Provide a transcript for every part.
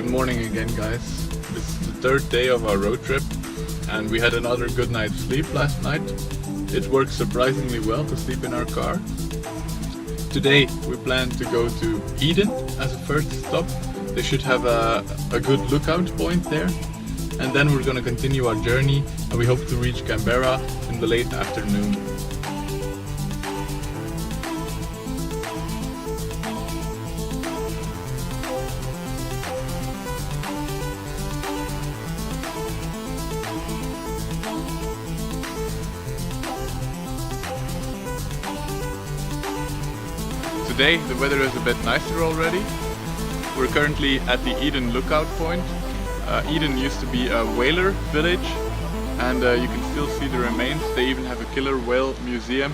Good morning again, guys. This is the third day of our road trip and we had another good night's sleep last night. It worked surprisingly well to sleep in our car. Today we plan to go to Eden as a first stop. They should have a good lookout point there. And then we're going to continue our journey and we hope to reach Canberra in the late afternoon. Today the weather is a bit nicer already. We're currently at the Eden lookout point. Eden used to be a whaler village and you can still see the remains. They even have a killer whale museum.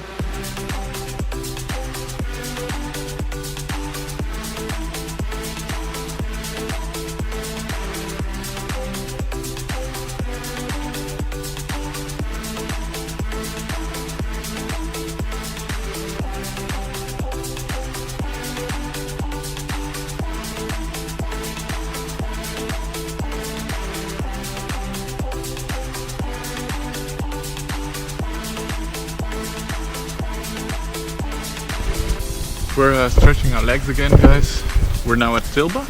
We're stretching our legs again, guys. We're now at Tilba,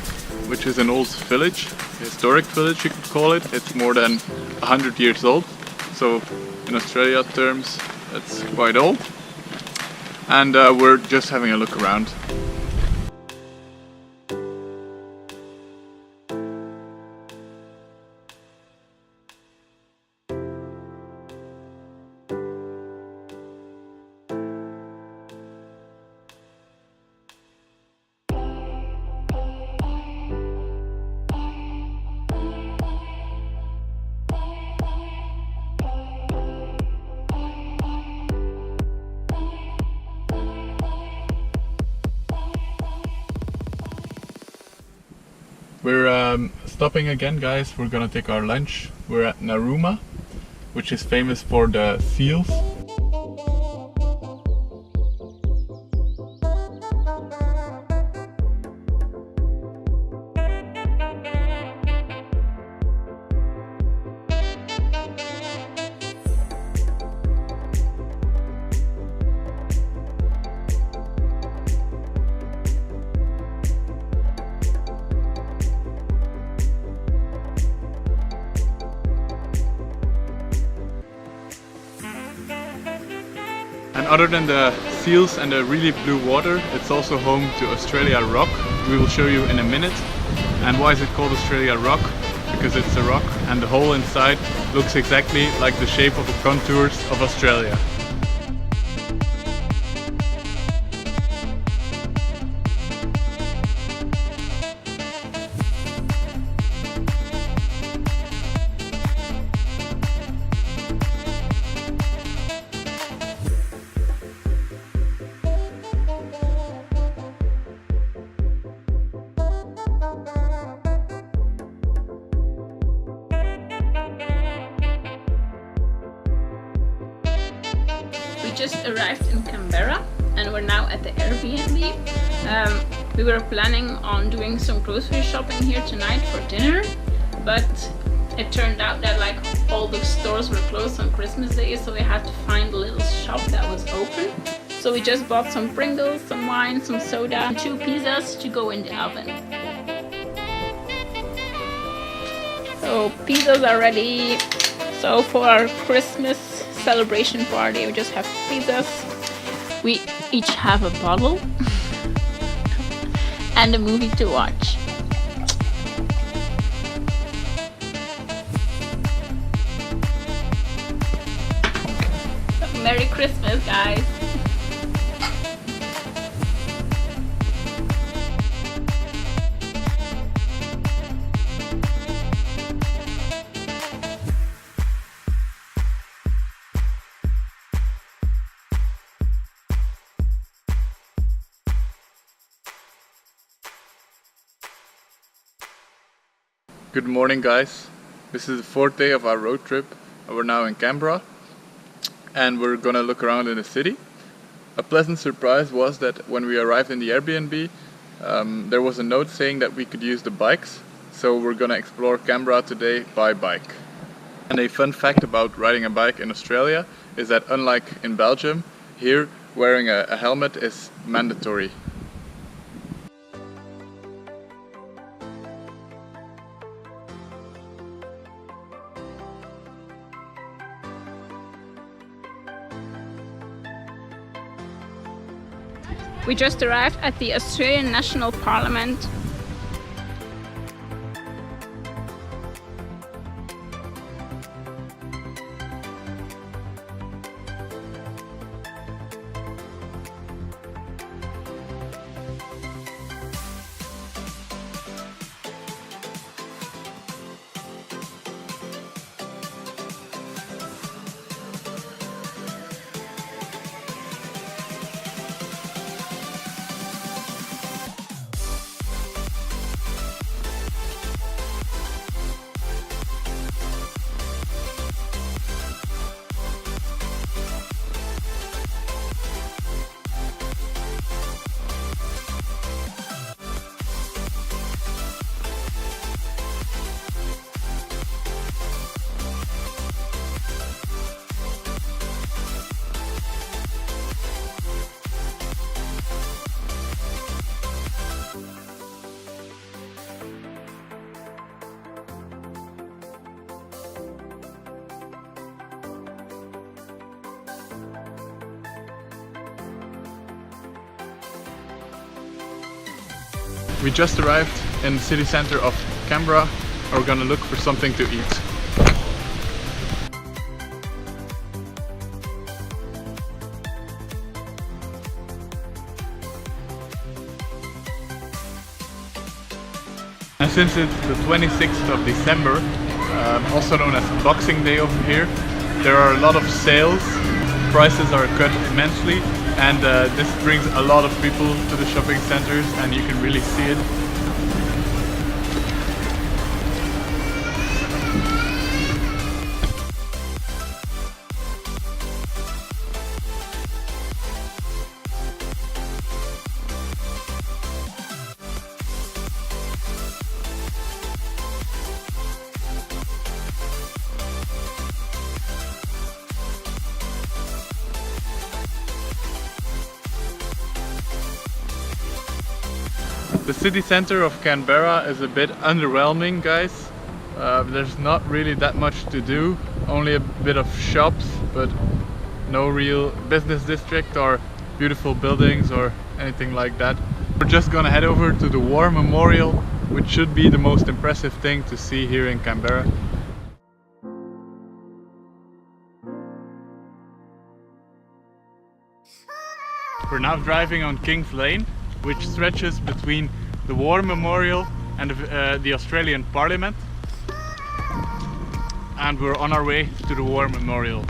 which is an old village, a historic village you could call it. It's more than 100 years old, so in Australia terms it's quite old. And we're just having a look around. We're stopping again, guys. We're gonna take our lunch. We're at Narooma, which is famous for the seals. And other than the seals and the really blue water, it's also home to Australia Rock. We will show you in a minute. And why is it called Australia Rock? Because it's a rock and the hole inside looks exactly like the shape of the contours of Australia. We just arrived in Canberra and we're now at the Airbnb. We were planning on doing some grocery shopping here tonight for dinner, but it turned out that like all the stores were closed on Christmas Day, so we had to find a little shop that was open. So we just bought some Pringles, some wine, some soda, and 2 pizzas to go in the oven. So pizzas are ready. So for our Christmas celebration party, we just have pizzas. We each have a bottle and a movie to watch. Merry Christmas, guys! Good morning, guys. This is the 4th day of our road trip. We're now in Canberra and we're gonna look around in the city. A pleasant surprise was that when we arrived in the Airbnb, there was a note saying that we could use the bikes. so we're gonna explore Canberra today by bike. And a fun fact about riding a bike in Australia is that unlike in Belgium, here wearing a helmet is mandatory. We just arrived at the Australian National Parliament. We just arrived in the city centre of Canberra. We're gonna look for something to eat. And since it's the 26th of December, also known as Boxing Day over here, there are a lot of sales. Prices are cut immensely, and this brings a lot of people to the shopping centers, and you can really see it. The city centre of Canberra is a bit underwhelming, guys. There's not really that much to do, only a bit of shops, but no real business district or beautiful buildings or anything like that. We're just gonna head over to the War Memorial, which should be the most impressive thing to see here in Canberra. We're now driving on King's Lane, which stretches between the War Memorial and the Australian Parliament, and we're on our way to the War Memorial.